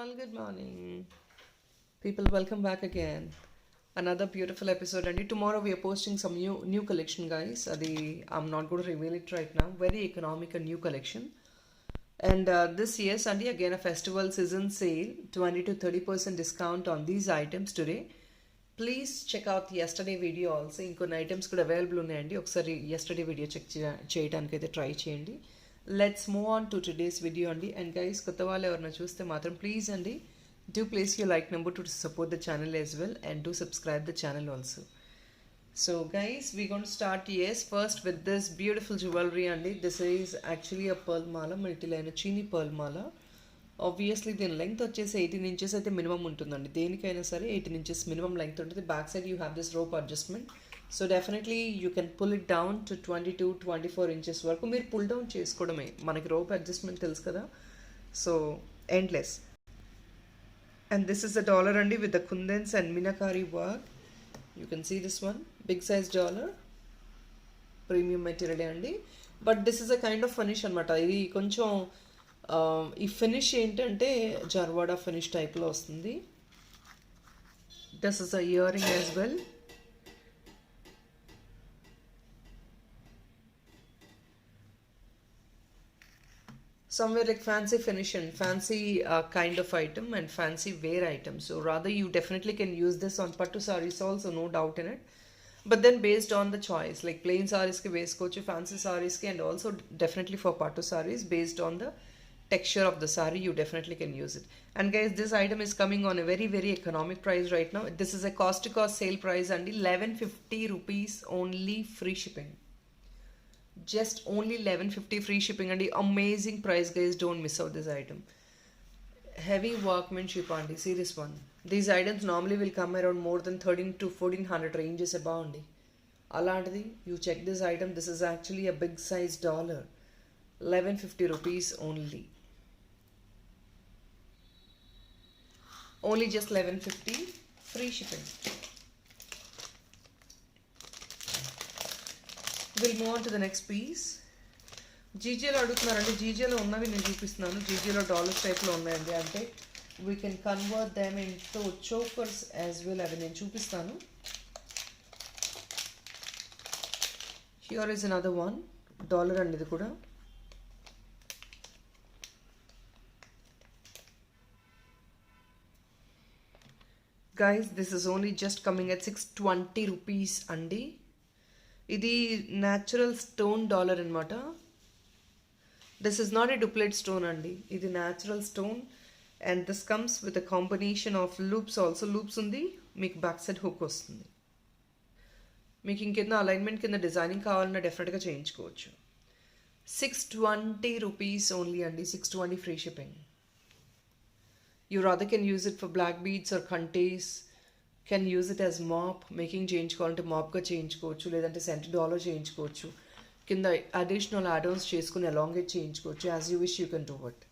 all, good morning. People, welcome back again. Another beautiful episode. And tomorrow we are posting some new collection, guys. I'm not going to reveal it right now. Very economic and new collection. And this year, Sunday, again a festival season sale, 20 to 30% discount on these items today. Please check out yesterday video also. ఇంకొన్ని items కూడా available ఉన్నాయండి. ఒకసారి yesterday video check చేయడానికి అయితే try చేయండి. Let's move on to today's video అండి. And guys, కొత్త వాళ్ళు ఎవరైనా చూస్తే మాత్రం ప్లీజ్ అండి, do place your like number to support the channel as well and do subscribe the channel also. So guys, we gonna start first with this beautiful jewellery అండి. This is actually a pearl మాల, multiline చీనీ pearl మాల. Obviously దీని length వచ్చేసి 18 inches అయితే minimum ఉంటుందండి. దేనికైనా సరే 18 ఇంచెస్ మినిమం లెంగ్త్ ఉంటుంది. Back side you have this rope adjustment. So definitely you can pull it down to 22-24 inches వరకు మీరు పుల్ డౌన్ చేసుకోవడమే. మనకి రోప్ అడ్జస్ట్మెంట్ తెలుసు కదా, so endless. And this is the dollar అండి with the kundans and meenakari work. You can see this one, big size dollar, premium material అండి. But this is a kind of finish అనమాట. ఇది కొంచెం ఈ ఫినిష్ ఏంటంటే జర్వాడా finish టైప్లో వస్తుంది. This is a ear ring as well. Somewhere like fancy finish and fancy kind of item and fancy wear item. So rather you definitely can use this on pattu sarees also, no doubt in it. But then based on the choice, like plain sarees ki veskochu, fancy sarees ki, and also definitely for pattu sarees, based on the texture of the saree, you definitely can use it. And guys, this item is coming on a very very economic price right now. This is a cost to cost sale price and 1150 rupees only, free shipping. Just only 1150 free shipping and amazing price, guys. Don't miss out this item. Heavy workmanship and see this one. These items normally will come around more than 13 to 1400 ranges above. Alantadi, you check this item. This is actually a big size dollar. 1150 rupees only. Only just 1150 free shipping. We'll move on to the next piece. జీజేలో అడుగుతున్నారండి. జీజేలో ఉన్నవి నేను చూపిస్తున్నాను. జీజేలో dollars టైప్లో ఉన్నాయండి. అంటే we can convert them into chokers as well. అవి నేను చూపిస్తాను. Here is another one dollar అండి. ఇది కూడా guys, this is only just coming at 620 rupees అండి. ఇది న్యాచురల్ స్టోన్ డాలర్ అనమాట. This is not a duplicate stone అండి. ఇది natural stone and this comes with a combination of loops also. Loops ఉంది, మీకు బ్యాక్ సైడ్ హుక్ వస్తుంది. మీకు ఇంకేదైనా అలైన్మెంట్ కింద డిజైనింగ్ కావాలన్నా డెఫినెట్గా చేయించుకోవచ్చు. 620 రూపీస్ ఓన్లీ అండి. 620 free shipping. You rather can use it for black beads or kantes, can use it as mop, making చేయించుకోవాలంటే మాప్గా చేయించుకోవచ్చు, లేదంటే సెంటర్ డాలర్ చేయించుకోవచ్చు, కింద అడిషనల్ యాడ్-ఆన్స్ చేసుకుని ఎలాంగేట్ చేయించుకోవచ్చు. As you wish you can do it.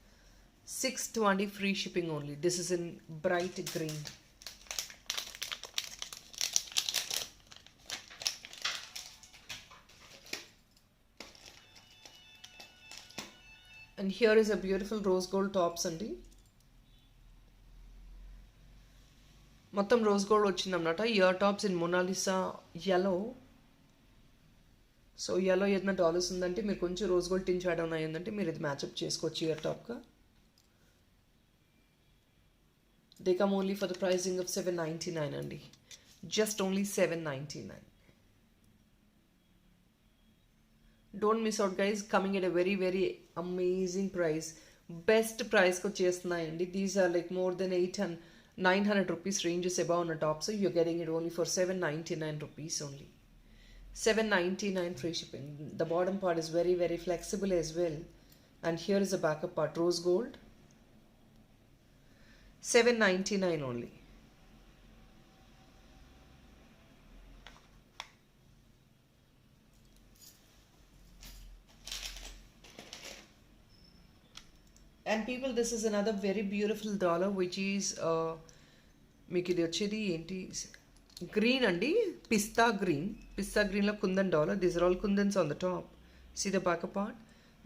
620 free shipping only. This is in bright green. And here is a beautiful rose gold tops అండి. మొత్తం రోజ్ గోల్డ్ వచ్చిందన్నమాట. Ear tops in Mona Lisa yellow. So yellow ఏదైనా dollars ఉందంటే మీరు కొంచెం rose gold tinge add on అయ్యిందంటే మీరు ఇది మ్యాచ్అప్ చేసుకోవచ్చు ear టాప్గా. They come only for the pricing of 799 అండి. Just only 799. Don't miss out guys. Coming at a very very amazing price. Best ప్రైస్కి వచ్చేస్తున్నాయండి. These are like more than 900 rupees ranges above on a top, so you're getting it only for 799 rupees only. 799 free shipping. The bottom part is very very flexible as well, and here is a backup part, rose gold. 799 only. And people, this is another very beautiful dollar which is మీకు ఇది వచ్చేది ఏంటి, green అండి, పిస్తా green. పిస్తా గ్రీన్లో kundan dollar. This are all kundans on the top. See the back part.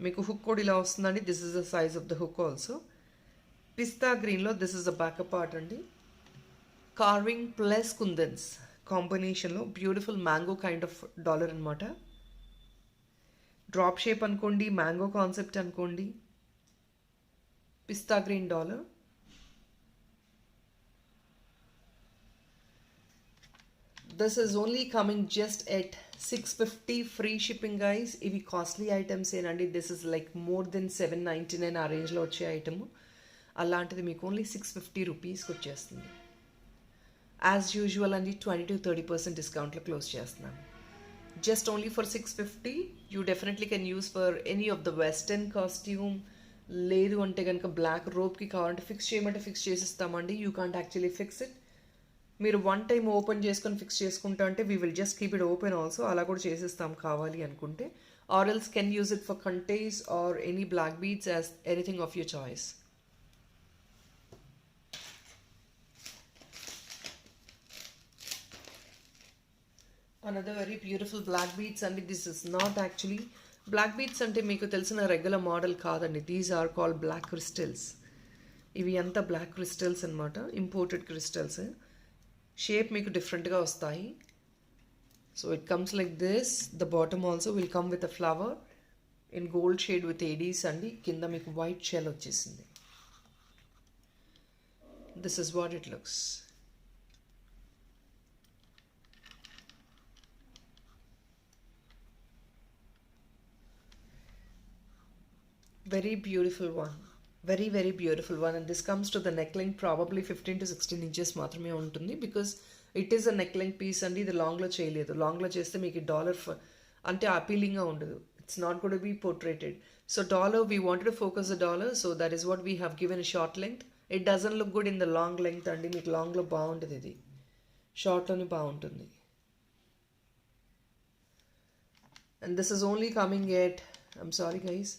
మీకు hook కూడా ఇలా వస్తుందండి. This is the size of the hook also. పిస్తా గ్రీన్లో this is the backup part అండి. కార్వింగ్ ప్లస్ కుందన్స్ కాంబినేషన్లో beautiful mango kind of dollar అనమాట. Drop shape అనుకోండి, మ్యాంగో కాన్సెప్ట్ అనుకోండి, పిస్తా green dollar. This is only coming just at 650 free shipping guys. ఇవి costly items ఏనండి. This is like more then 799 ఆ రేంజ్లో వచ్చే ఐటమ్. అలాంటిది మీకు ఓన్లీ 650 రూపీస్కి వచ్చేస్తుంది. యాజ్ యూజువల్ అండి 20-30% డిస్కౌంట్లో క్లోజ్ చేస్తున్నాను. Just only for 650 you definitely can use for any of the western costume. లేదు అంటే కనుక బ్లాక్ రోబ్కి కావాలంటే ఫిక్స్ చేయమంటే ఫిక్స్ చేసిస్తామండి. You can't actually fix it. మీరు వన్ టైం ఓపెన్ చేసుకొని ఫిక్స్ చేసుకుంటా అంటే we will just keep it open also. అలా కూడా చేసేస్తాం కావాలి అనుకుంటే. Or else can use it for కంటేస్ or any black beads as anything of your choice. Another very beautiful black beads అండి. This is not actually black beads అంటే మీకు తెలిసిన రెగ్యులర్ మోడల్ కాదండి. These are called black crystals. ఇవి అంతా black crystals అనమాట, imported crystals. Shape మీకు డిఫరెంట్గా వస్తాయి. So it comes like this. The bottom also will come with a flower in gold shade with ADs అండి. కింద మీకు వైట్ షెల్ వచ్చేసింది. This is what it looks. Very beautiful one. Very beautiful one. And this comes to the neckline probably 15 to 16 inches మాత్రమే ఉంటుంది. Because it is a neckline piece అండి. ఇది లాంగ్లో చేయలేదు. లాంగ్లో చేస్తే మీకు డాలర్ అంటే అపీలింగ్గా ఉండదు. It's not got be portrayed. So dollar we wanted to focus the dollar. So that is what we have given a short length. It doesn't look good in the long length అండి. మీకు లాంగ్లో బాగుంటుంది, ఇది షార్ట్లోనే బాగుంటుంది. And this is only coming at, I'm sorry guys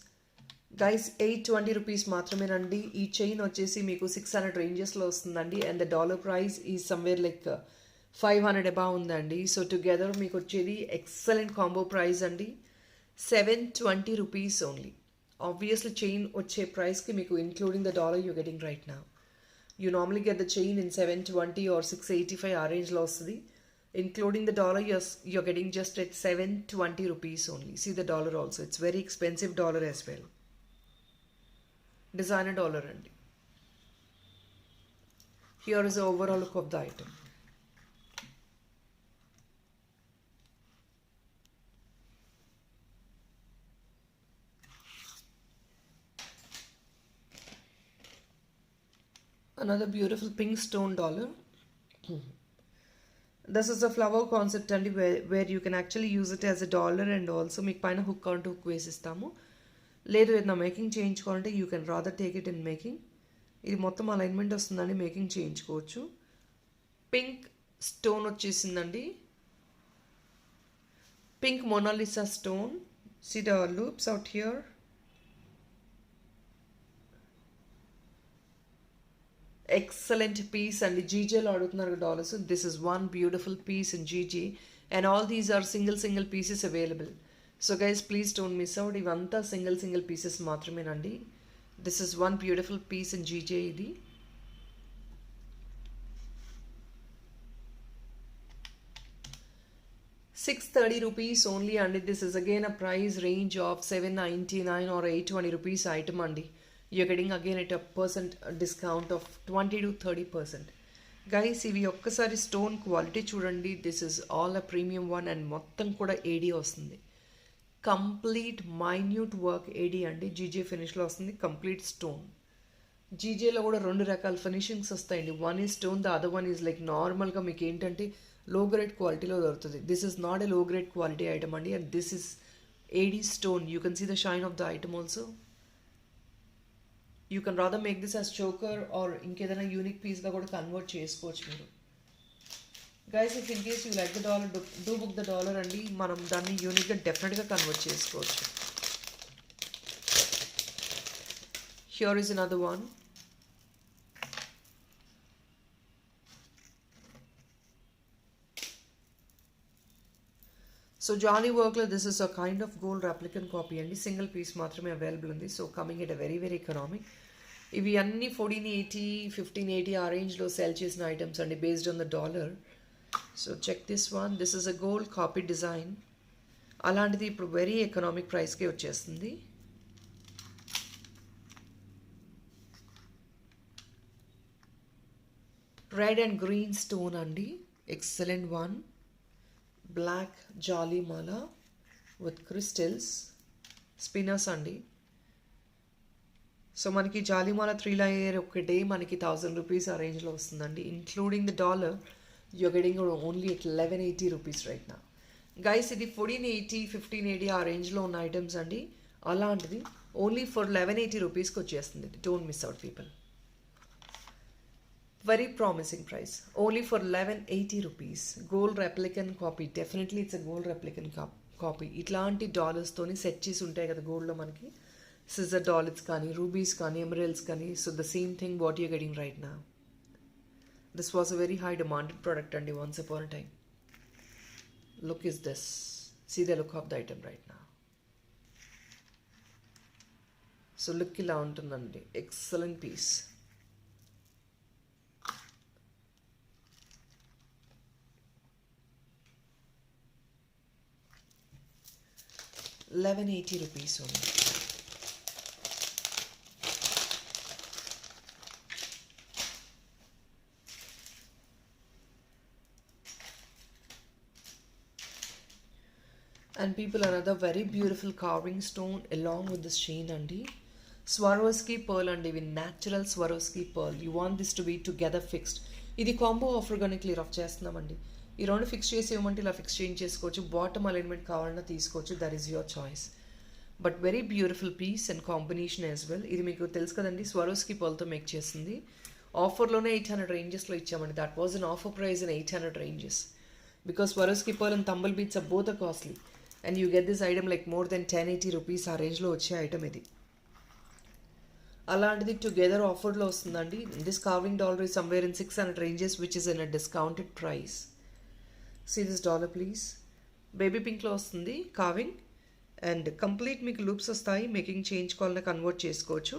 820 rupees మాత్రమేనండి. ఈ chain వచ్చేసి మీకు 600 రేంజెస్లో వస్తుందండి. అండ్ ద డాలర్ ప్రైస్ ఈ సమ్వేర్ లైక్ 500 అబౌవ్ ఉందండి. సో టుగెదర్ మీకు వచ్చేది ఎక్సలెంట్ కాంబో ప్రైస్ అండి. 720 రూపీస్ ఓన్లీ. ఆబ్వియస్లీ చైన్ వచ్చే ప్రైస్కి మీకు including the dollar you getting right now. You normally get the chain in 720 or 685 ఆ రేంజ్లో వస్తుంది. Including the dollar, you're getting just at 720 rupees only. See the dollar also. It's very expensive dollar as well. Designer dollar andi. Here is the overall look of the item. Another beautiful pink stone dollar. This is a flower concept and where you can actually use it as a dollar and also మీకు పైన hook అంటే hook వేసిస్తాము. లేదు ఏదైనా making చేయించుకోవాలంటే you can rather take it in making. ఇది మొత్తం alignment వస్తుందండి, మేకింగ్ చేయించుకోవచ్చు. పింక్ స్టోన్ వచ్చేసిందండి. Pink Mona Lisa stone. See the loops out here. Excellent piece and GJలో అడుగుతున్నారు dollars. This is one beautiful piece in GJ and all these are single pieces available. So guys please don't miss out. ఇవంతా single pieces మాత్రమేనండి. This is one beautiful piece in GJ ఇది. ₹630 only and this is again a price range of $799 or $820 item అండి. You're getting again at a discount of 20 to 30%. Guys, ఇవి ఒక్కసారి stone quality చూడండి. This is all a premium one and మొత్తం కూడా ఏడీ వస్తుంది. Complete minute work ఏడీ అండి. GJ ఫినిష్లో వస్తుంది. Complete stone. జీజేలో కూడా 2 రకాల ఫినిషింగ్స్ వస్తాయండి. One is stone, the other one is like నార్మల్గా మీకు ఏంటంటే లో గ్రేడ్ క్వాలిటీలో దొరుకుతుంది. This is not a low grade quality item అండి and this is AD stone. You can see the shine of the item also. You can rather make this as choker or ఇంకేదైనా unique పీస్గా కూడా convert చేసుకోవచ్చు మీరు. Guys if in case you like the dollar do book the dollar అండి. మనం దాన్ని యూనిక్గా డెఫినెట్గా కన్వర్ట్ చేసుకోవచ్చు. Here is another one. So జానీ వర్క్లో this is a kind of gold replica copy అండి. సింగిల్ పీస్ మాత్రమే అవైలబుల్ ఉంది. So coming at a very economic. ఇవి అన్ని 1480 1580 ఆ రేంజ్లో సెల్ చేసిన ఐటమ్స్ అండి based on the dollar. So check this one, this is a gold copy design. అలాంటిది ఇప్పుడు వెరీ ఎకనామిక్ ప్రైస్కే వచ్చేస్తుంది. రెడ్ అండ్ గ్రీన్ స్టోన్ అండి, ఎక్సలెంట్ వన్. బ్లాక్ జాలీ మాల విత్ క్రిస్టల్స్, స్పిన్నర్స్ అండి. సో మనకి జాలీమాల 3 layer ఒకటే మనకి 1000 రూపీస్ ఆ రేంజ్లో వస్తుందండి. Including the dollar you're getting only at 1180 rupees right నా. గైస్ ఇది 1480 1580 ఆ రేంజ్లో ఉన్న ఐటమ్స్ అండి. అలాంటిది ఓన్లీ ఫర్ 1180 రూపీస్కి వచ్చేస్తుంది. Don't miss out people. Very promising price, only for 1180 rupees. Gold replica copy, definitely it's a gold replica copy. ఇట్లాంటి డాలర్స్తోని సెట్ చేసి ఉంటాయి కదా గోల్డ్లో మనకి, సిజర్ డాలర్స్ కానీ రూబీస్ కానీ ఎమరల్డ్స్ కానీ. So the same thing what you're getting right నా. This was a very high demanded product అండి once upon a time. Look is this, see the look of the item right నా. So look ఇలా ఉంటుందండి, excellent piece. ₹1180 only. And people, another very beautiful carving stone along with this chain andi. Swarovski pearl and even natural Swarovski pearl. You want this to be together fixed. ఇది combo offer గానే clear off చేస్తున్నామండి. ఈ రెండు fix చేసి ఇవ్వమంటే ఇలా fix change చేసుకోవచ్చు. Bottom alignment కావాలన్నా తీసుకోవచ్చు, that is your choice. But very beautiful piece and combination as well. ఇది మీకు తెలుసు కదండి, స్వరోస్కి పర్ల్తో మేక్ చేసింది. ఆఫర్లోనే 800 రేంజెస్లో ఇచ్చామండి. That was an offer price in 800 ranges. Because Swarovski pearl and tumble beads are both are costly. And you get this item like more than 1080 rupees ఆ రేంజ్లో వచ్చే ఐటమ్ ఇది. అలాంటిది టుగెదర్ ఆఫర్లో వస్తుందండి. This carving dollar is somewhere in 600 ranges, which is in a discounted price. See this dollar please. Baby పింక్లో వస్తుంది carving, and complete మీకు లూప్స్ వస్తాయి. మేకింగ్ చేయించుకోవాలని కన్వర్ట్ చేసుకోవచ్చు.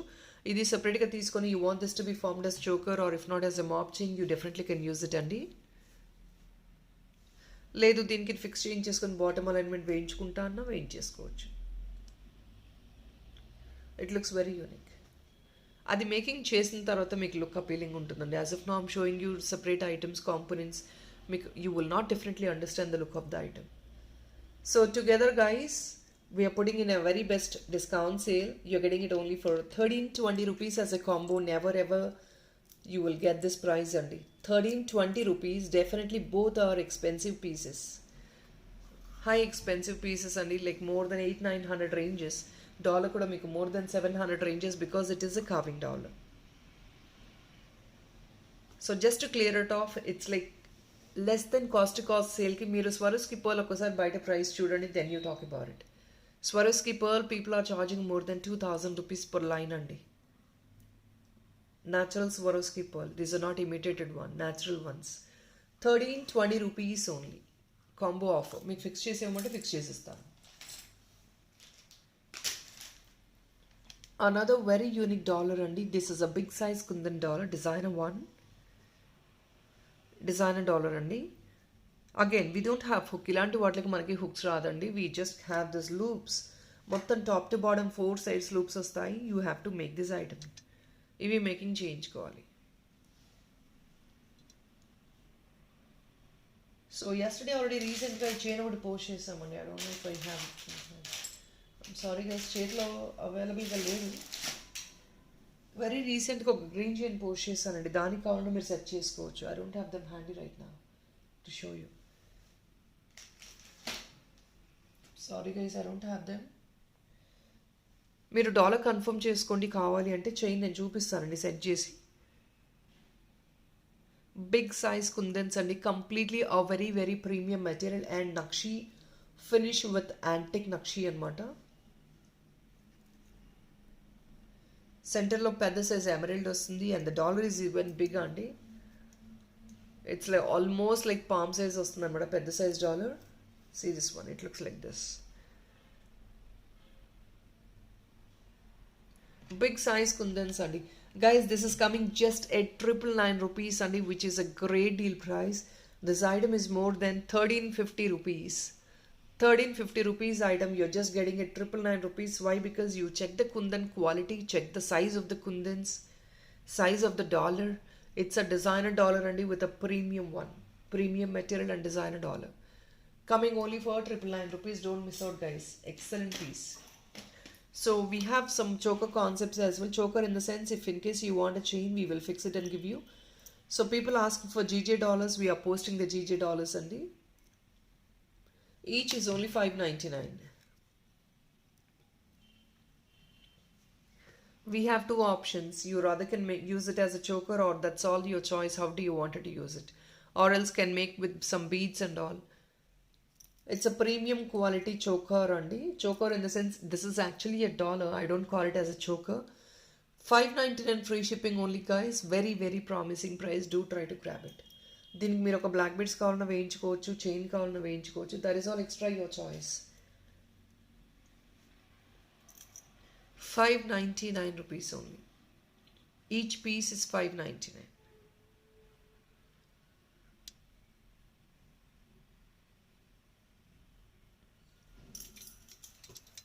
ఇది సపరేట్గా తీసుకొని you want this to be formed as choker or if not as a mop chain, you definitely can use it అండి. లేదు దీనికి ఫిక్స్ చేయించేసుకొని బాటమ్ అలైన్మెంట్ వేయించుకుంటా అన్నా వేయించేసుకోవచ్చు. It looks very unique. అది మేకింగ్ చేసిన తర్వాత మీకు లుక్ అపీలింగ్ ఉంటుందండి. As of now I'm showing you separate items, components. మీకు you will not definitely understand the look of the item. So together guys, we are putting in a very best discount sale. You're getting it only for 1320 rupees as a combo. Never ever you will get this price only. 1320 rupees. Definitely both are expensive pieces. High expensive pieces only, like more than 800-900 ranges. Dollar kuda meeku more than 700 ranges because it is a carving dollar. So just to clear it off, it's like less than cost to cost sale ki meeru Swarovski pearl okasari baita price chudandi, then you talk about it. Swarovski pearl people are charging more than 2000 rupees per line andi. Natural Swarovski pearl, these are not imitated one, natural ones. 1320 rupees only. Combo offer. Meeku fix cheseyamante fix chesistanu. Another very unique dollar andi. This is a big size kundan dollar, designer one. Designer dollar andi. Again, we don't have hook. ఇలాంటి వాటికి మనకి hooks రాదండి. We just have this loops. మొత్తం top to bottom 4 sides loops వస్తాయి. You have to make this item. ఇవి making చేయించుకోవాలి. So yesterday already రీసెంట్గా ఈ చైన్ ఒకటి పోస్ట్ చేసామండి. I don't know if I have. I'm sorry guys, చేతిలో అవైలబుల్గా లేదు. వెరీ రీసెంట్గా ఒక గ్రీన్ చైన్ పోస్ట్ చేశానండి. దానికి కావాలంటే మీరు సెట్ చేసుకోవచ్చు. I don't have them handy right now to show you. Sorry guys, I don't have them. మీరు డాలర్ కన్ఫర్మ్ చేసుకోండి కావాలి అంటే. చైన్ నేను చూపిస్తానండి సెట్ చేసి. బిగ్ సైజ్ కుందన్స్ అండి, completely uh very very premium material and nakshi finish with antique nakshi అనమాట. సెంటర్లో పెద్ద సైజ్ ఎమరల్డ్ వస్తుంది and the dollar is even big అండి. It's like almost like palm size వస్తుంది అనమాట, పెద్ద size dollar. See this one, it looks like this. Big size kundans andi. Guys, this is coming just at 999 rupees, Sunday, which is a great deal price. This item is more than 1350 rupees. 1350 rupees item, you're just getting at 999 rupees. Why? Because you check the kundan quality, check the size of the kundans, size of the dollar. It's a designer dollar, Andy, with a premium one. Premium material and designer dollar. Coming only for 999 rupees. Don't miss out, guys. Excellent piece. So we have some choker concepts as well. Choker in the sense, if in case you want a chain, we will fix it and give you. So people ask for GJ dollars. We are posting the GJ dollars, Andy. Each is only $5.99. We have two options. You rather can use it as a choker, or that's all your choice. How do you want to use it? Or else can make with some beads and all. It's a premium quality choker, Andy. Choker in the sense, this is actually $1. I don't call it as a choker. $5.99 free shipping only, guys. Very, very promising price. Do try to grab it. దీనికి మీరు ఒక black beads కావాలన్నా వేయించుకోవచ్చు, chain కావాలన్నా వేయించుకోవచ్చు. That is all extra your choice. 599 rupees only. Each piece is 599.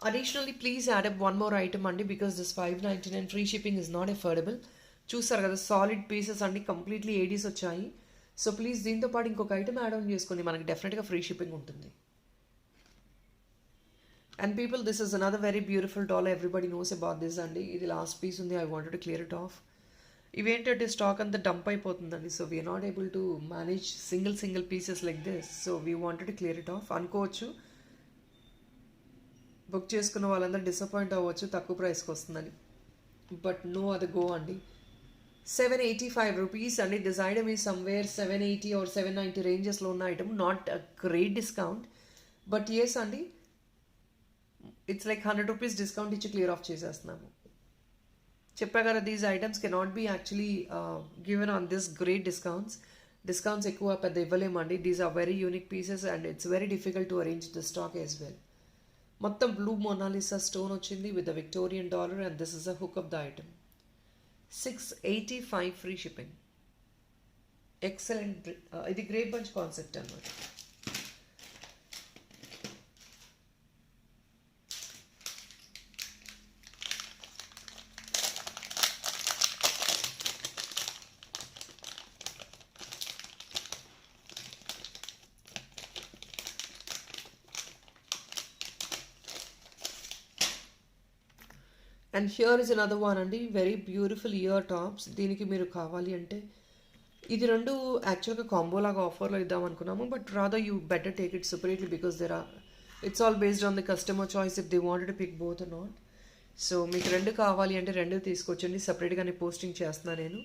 Additionally, please add up one more item, Andy, because this 599 free shipping is not affordable. చూసారు కదా, solid pieces అండి, completely ADs వచ్చాయి. So please దీంతో పాటు ఇంకొక item add on చేసుకొని మనకి డెఫినెట్గా ఫ్రీ షిప్పింగ్ ఉంటుంది. And people, this is another very beautiful dollar. Everybody knows about this అండి. ఇది లాస్ట్ పీస్ ఉంది. I wanted to clear it off. ఇవేంటంటే స్టాక్ అంతా డంప్ అయిపోతుందండి. So we're not able to manage single pieces like this. So we wanted to clear it off. అనుకోవచ్చు book చేసుకున్న వాళ్ళందరూ disappoint అవ్వచ్చు తక్కువ ప్రైస్కి వస్తుందని. బట్ నో, అది గో అండి. 785 rupees అండి. దిస్ ఐటమ్ ఈ సమ్వేర్ 780 or 790 రేంజెస్లో ఉన్న item. Not a great discount, but yes అండి, ఇట్స్ లైక్ 100 rupees డిస్కౌంట్ ఇచ్చి క్లియర్ ఆఫ్ చేసేస్తున్నాము. చెప్పా కదా, these items cannot be actually given on this great discounts ఎక్కువ పెద్ద ఇవ్వలేమండి. These are very unique pieces and it's very difficult to arrange the stock as well. మొత్తం blue Mona Lisa stone వచ్చింది with the Victorian dollar and this is the hook of the item. 685 free shipping. Excellent. ఇది grape bunch concept అన్నమాట. And here is another one అండి, very beautiful ear tops. దీనికి మీరు కావాలి అంటే ఇది రెండు యాక్చువల్గా కాంబో లాగా ఆఫర్లో ఇద్దాం అనుకున్నాము. But rather you better take it separately because it's all based on the customer choice if they wanted to pick both or not. So మీకు రెండు కావాలి అంటే రెండు తీసుకొచ్చండి. సపరేట్గానే పోస్టింగ్ చేస్తున్నాను నేను.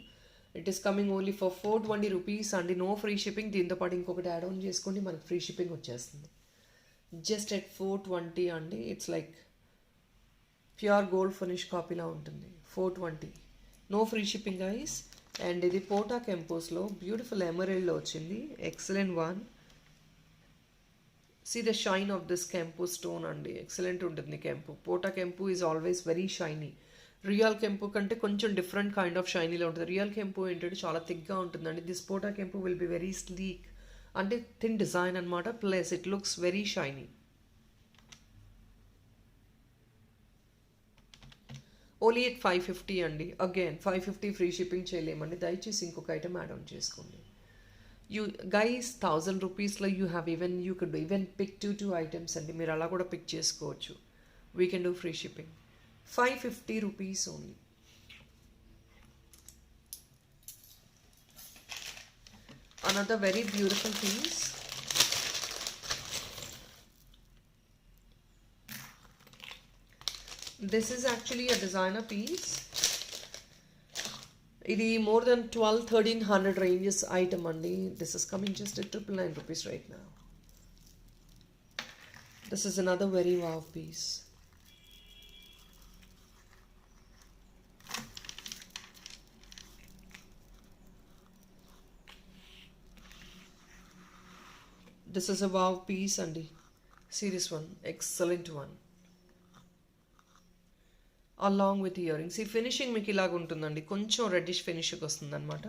It is coming only for 420 rupees అండి. No free shipping. దీంతో పాటు ఇంకొకటి యాడ్ ఆన్ చేసుకోండి, మనకి ఫ్రీ షిప్పింగ్ వచ్చేస్తుంది. జస్ట్ ఎట్ 420 అండి. It's like pure gold finish కాపీలా ఉంటుంది. 420. No free shipping guys. And ఇది పోటా కెంపోస్లో బ్యూటిఫుల్ ఎమరెల్డ్లో వచ్చింది. Excellent one. See the shine of this కెంపు స్టోన్ అండి. ఎక్సలెంట్ ఉంటుంది కెంపు. పోటా కెంపు is always very shiny. Real కెంపు కంటే కొంచెం డిఫరెంట్ కైండ్ ఆఫ్ షైనీలో ఉంటుంది. రియల్ కెంపు ఏంటంటే చాలా థిక్గా ఉంటుందండి. దిస్ పోటా కెంపు విల్ బి వెరీ స్లీక్, అంటే థిన్ డిజైన్ అనమాట. Plus it looks very shiny. Only at 550 అండి. అగైన్ 550 ఫ్రీ షిప్పింగ్ చేయలేమండి. దయచేసి ఇంకొక ఐటమ్ యాడ్ ఆన్ చేసుకోండి. యూ గైస్ 1000 rupeesలో you could even pick two items అండి. మీరు అలా కూడా పిక్ చేసుకోవచ్చు. We can do free shipping. 550 rupees only. Another very beautiful piece. This is actually a designer piece. ఇది more than 1200-1300 ranges item అండి. This is coming just at 999 rupees right now. This is another very wow piece. This is a wow piece అండి. See this one, excellent one. Along with earrings. ఈ finishing మీకు ఇలాగ ఉంటుందండి, కొంచెం reddish ఫినిష్కి వస్తుంది అనమాట.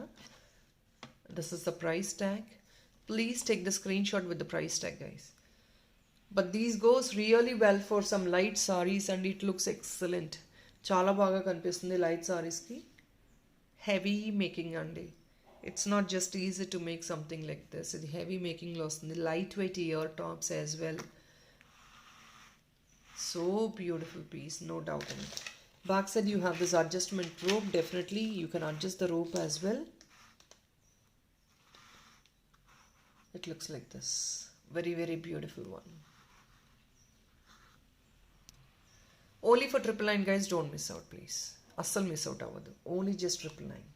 This is the price tag. Please take the screen shot with the price tag guys. But these goes really well for some light saris and it looks excellent. చాలా బాగా కనిపిస్తుంది లైట్ సారీస్కి. హెవీ మేకింగ్ అండి. It's not just easy to make something like this. ఇది heavy మేకింగ్లో వస్తుంది. Light weight ear tops as well. So beautiful piece, no doubt in it. Back side you have this adjustment rope. Definitely you can adjust the rope as well. It looks like this. Very, very beautiful one. Only for 999 guys, don't miss out please. Assal miss out avadu. Only just 999.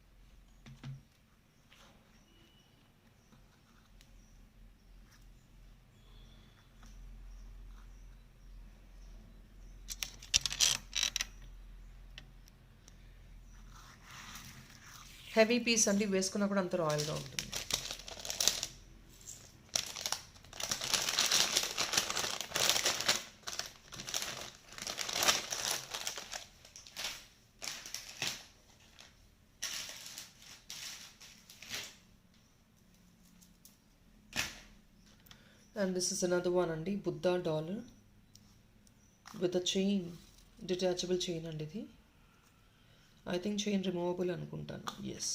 Heavy piece అండి, వేసుకున్నా కూడా అంత రాయల్గా ఉంటుంది. And this is another one అండి, Buddha dollar with a chain, detachable chain అండి ఇది. I think chain removable అనుకుంటాను. Yes,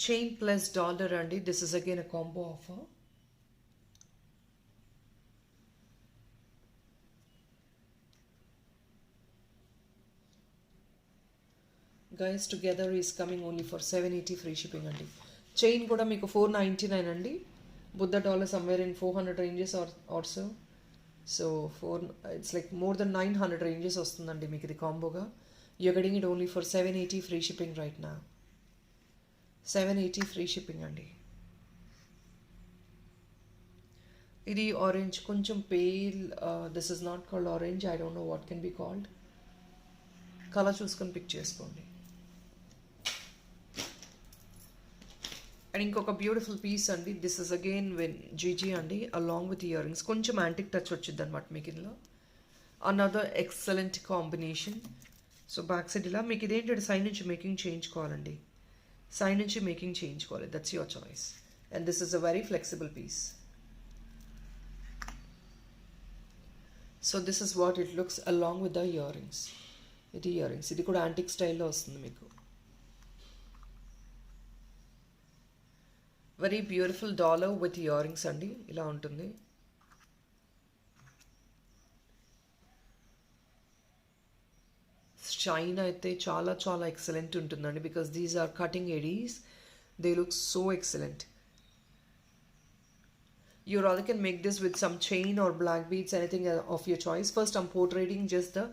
chain plus dollar అండి. This is again a combo offer. Guys together is coming only for 780 free shipping అండి. Chain కూడా మీకు 499 అండి. Buddha dollar somewhere in 400 ranges also. So it's like more than 900 ranges వస్తుందండి మీకు ఇది కాంబోగా. You're getting it only for 780 free shipping right నా. 780 free shipping అండి. ఇది ఆరెంజ్, కొంచెం pale. This is not called orange. I don't know what can be called. Colour చూసుకొని pick చేసుకోండి. అండ్ ఇంకొక బ్యూటిఫుల్ పీస్ అండి. This is again win GG అండి, along with ear rings. కొంచెం యాంటిక్ టచ్ వచ్చింది అనమాట మీకు ఇందులో. Another excellent combination. So back side ఇలా మీకు ఇదేంటంటే సైడ్ నుంచి మేకింగ్ చేయించుకోవాలండి. సైడ్ నుంచి మేకింగ్ చేయించుకోవాలి. That's your choice. And this is a very flexible piece. So this is what it looks along with the earrings. ఇది earrings, ఇది కూడా antique స్టైల్లో వస్తుంది మీకు. Very beautiful dollar with earrings అండి, ఇలా ఉంటుంది. షైన్ అయితే చాలా చాలా ఎక్సలెంట్ ఉంటుందండి. Because these are cutting ADs. They look so excellent. You rather can make this with some chain or black beads, anything of your choice. First I'm portraying just the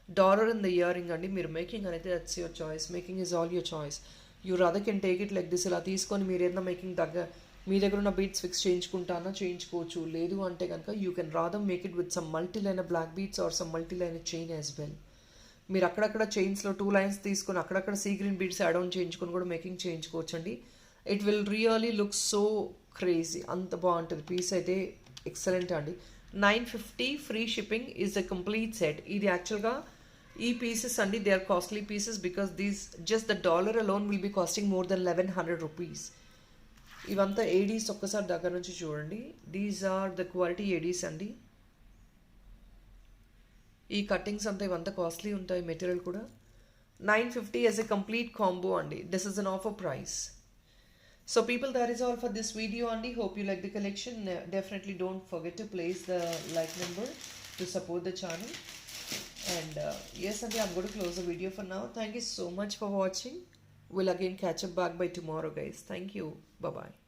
dollar in the earring andi. Meer making anithe, that's your choice. Making is all your choice. You rather can take it like this, ఇలా తీసుకొని మీరు ఏదైనా making me దగ్గర ఉన్న beads fix చేయించుకుంటానా చేయించుకోవచ్చు. లేదు అంటే కనుక you can rather make it with some multi line black beads or some multi line chain as well. మీరు అక్కడక్కడ చైన్స్లో 2 లైన్స్ తీసుకొని అక్కడక్కడ sea green beads add on చేయించుకొని కూడా మేకింగ్ చేయించుకోవచ్చు అండి. It will really look so crazy. అంత బాగుంటుంది. పీస్ అయితే ఎక్సలెంట్ అండి. 950 free shipping is the complete set. ఇది యాక్చువల్గా ఈ పీసెస్ అండి, they are costly pieces because these just the dollar alone will be costing more then 1100 rupees. ఇవంతా ADs ఒక్కసారి దగ్గర నుంచి చూడండి. These are the quality ADs అండి. ఈ కటింగ్స్ అంతా ఇవంతా కాస్ట్లీ ఉంటాయి. మెటీరియల్ కూడా 950 as a complete combo అండి. This is an offer price. So people, that is all for this video andy. Hope you like the collection. Definitely don't forget to place the like number to support the channel. And yes andy, I'm going to close the video for now. Thank you so much for watching. We'll again catch up back by tomorrow guys. Thank you. Bye bye.